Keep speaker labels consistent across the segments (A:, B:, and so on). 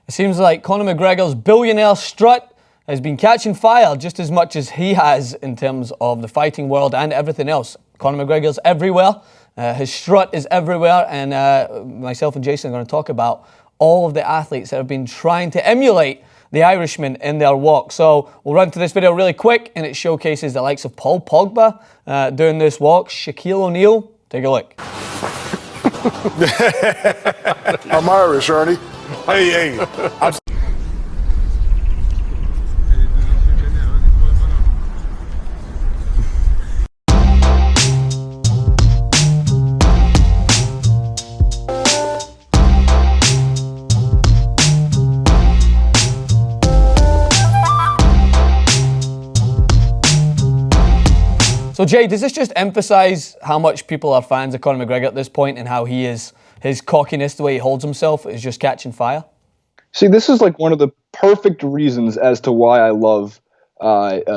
A: It seems like Conor McGregor's Billionaire Strut has been catching fire just as much as he has in terms of the fighting world and everything else. Conor McGregor's everywhere. His strut is everywhere, and myself and Jason are going to talk about all of the athletes that have been trying to emulate the Irishman in their walk. So we'll run to this video really quick, and it showcases the likes of Paul Pogba doing this walk. Shaquille O'Neal, take a look.
B: I'm Irish, Ernie. Hey.
A: So Jay, does this just emphasize how much people are fans of Conor McGregor at this point and how his cockiness, the way he holds himself, is just catching fire?
C: See, this is like one of the perfect reasons as to why I love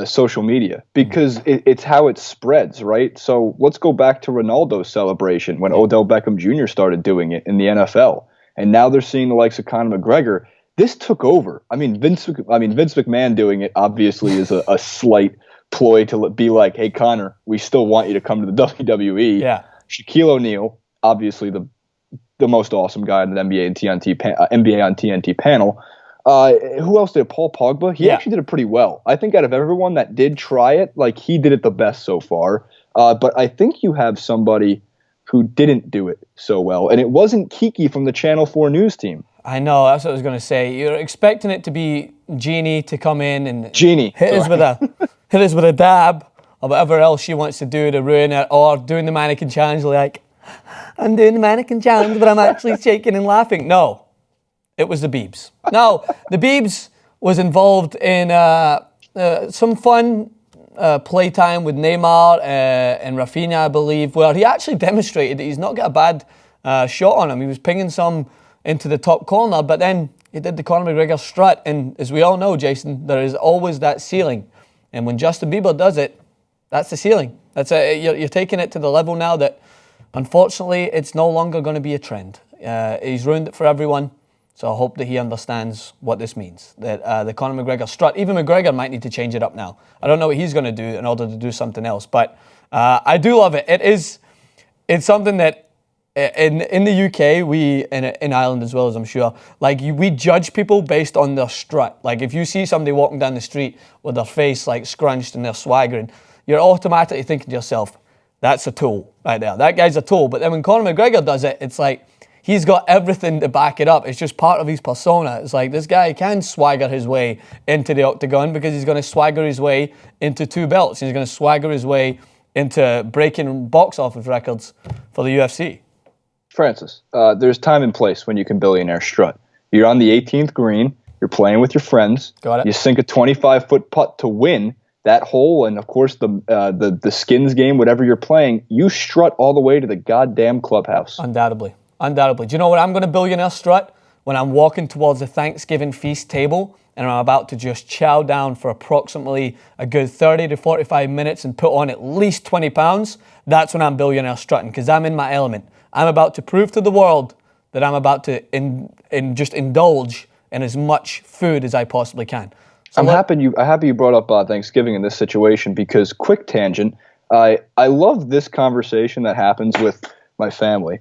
C: social media, because it's how it spreads, right? So let's go back to Ronaldo's celebration when Odell Beckham Jr. started doing it in the NFL, and now they're seeing the likes of Conor McGregor. This took over. Vince McMahon doing it obviously is a slight ploy to be like, hey, Conor, we still want you to come to the WWE.
A: Yeah.
C: Shaquille O'Neal, obviously the most awesome guy in the NBA on TNT panel. Who else did? Paul Pogba. He actually did it pretty well. I think out of everyone that did try it, like, he did it the best so far. But I think you have somebody who didn't do it so well, and it wasn't Kiki from the Channel 4 news team.
A: I know, that's what I was going to say. You're expecting it to be Jeannie to come in and hit us with a dab or whatever else she wants to do to ruin it, or doing the mannequin challenge like, I'm doing the mannequin challenge, but I'm actually shaking and laughing. No, it was the Biebs. No, the Biebs was involved in some fun playtime with Neymar and Rafinha, I believe, where he actually demonstrated that he's not got a bad shot on him. He was pinging some into the top corner, but then he did the Conor McGregor strut, and as we all know, Jason, there is always that ceiling. And when Justin Bieber does it, that's the ceiling. You're taking it to the level now that, unfortunately, it's no longer going to be a trend. He's ruined it for everyone, so I hope that he understands what this means. That the Conor McGregor strut, even McGregor might need to change it up now. I don't know what he's going to do in order to do something else, but I do love it. It's something that in the UK, we, in Ireland as well as I'm sure, like we judge people based on their strut. Like if you see somebody walking down the street with their face like scrunched and they're swaggering, you're automatically thinking to yourself, that's a tool right there. That guy's a tool. But then when Conor McGregor does it, it's like he's got everything to back it up. It's just part of his persona. It's like this guy can swagger his way into the octagon because he's going to swagger his way into 2 belts. He's going to swagger his way into breaking box office records for the UFC.
C: Francis, there's time and place when you can billionaire strut. You're on the 18th green. You're playing with your friends.
A: Got it.
C: You sink a 25-foot putt to win that hole, and of course the skins game, whatever you're playing, you strut all the way to the goddamn clubhouse.
A: Undoubtedly. Do you know what I'm going to billionaire strut? When I'm walking towards the Thanksgiving feast table and I'm about to just chow down for approximately a good 30 to 45 minutes and put on at least 20 pounds, that's when I'm billionaire strutting, because I'm in my element. I'm about to prove to the world that I'm about to just indulge in as much food as I possibly can. So
C: I'm happy you brought up Thanksgiving in this situation, because, quick tangent, I love this conversation that happens with my family.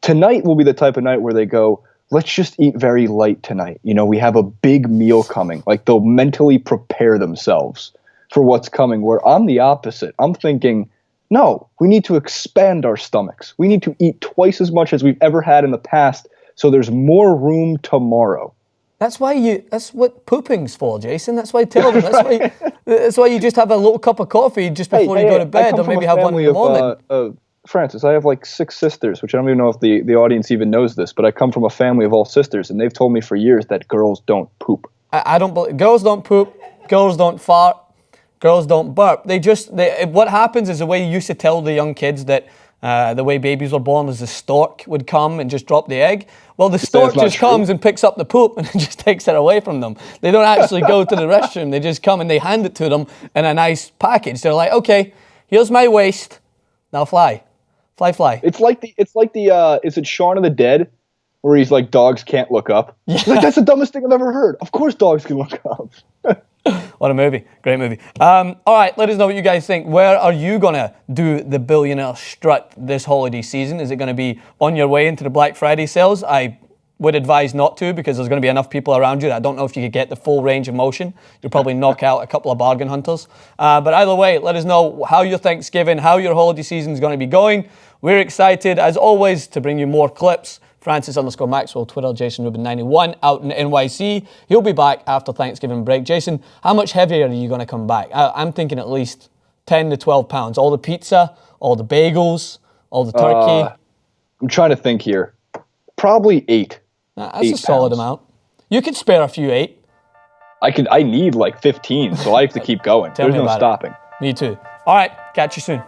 C: Tonight will be the type of night where they go, let's just eat very light tonight. You know, we have a big meal coming. Like, they'll mentally prepare themselves for what's coming, where I'm the opposite. I'm thinking, no, we need to expand our stomachs. We need to eat twice as much as we've ever had in the past, so there's more room tomorrow.
A: That's what pooping's for, Jason. That's why tell them. That's why you just have a little cup of coffee just before you go to bed, or maybe have one in the morning.
C: Francis, I have like 6 sisters, which I don't even know if the audience even knows this, but I come from a family of all sisters, and they've told me for years that girls don't poop.
A: I don't believe girls don't poop, girls don't fart, girls don't burp. What happens is the way you used to tell the young kids that the way babies were born is the stork would come and just drop the egg. Well, the stork just comes and picks up the poop and just takes it away from them. They don't actually go to the restroom. They just come and they hand it to them in a nice package. They're like, okay, here's my waste. Now fly. Fly.
C: It's like the is it Shaun of the Dead, where he's like, dogs can't look up. Yeah. Like, that's the dumbest thing I've ever heard. Of course dogs can look up.
A: What a movie. Great movie. All right, let us know what you guys think. Where are you going to do the Billionaire Strut this holiday season? Is it going to be on your way into the Black Friday sales? I would advise not to, because there's going to be enough people around you that I don't know if you could get the full range of motion. You'll probably knock out a couple of bargain hunters. But either way, let us know how your Thanksgiving, how your holiday season is going to be going. We're excited, as always, to bring you more clips. Francis_Maxwell, Twitter, Jason Rubin91, out in NYC. He'll be back after Thanksgiving break. Jason, how much heavier are you going to come back? I'm thinking at least 10 to 12 pounds. All the pizza, all the bagels, all the turkey.
C: I'm trying to think here. Probably 8.
A: That's a solid amount. You could spare a few 8.
C: I need like 15, so I have to keep going. There's no stopping.
A: Me too. All right, catch you soon.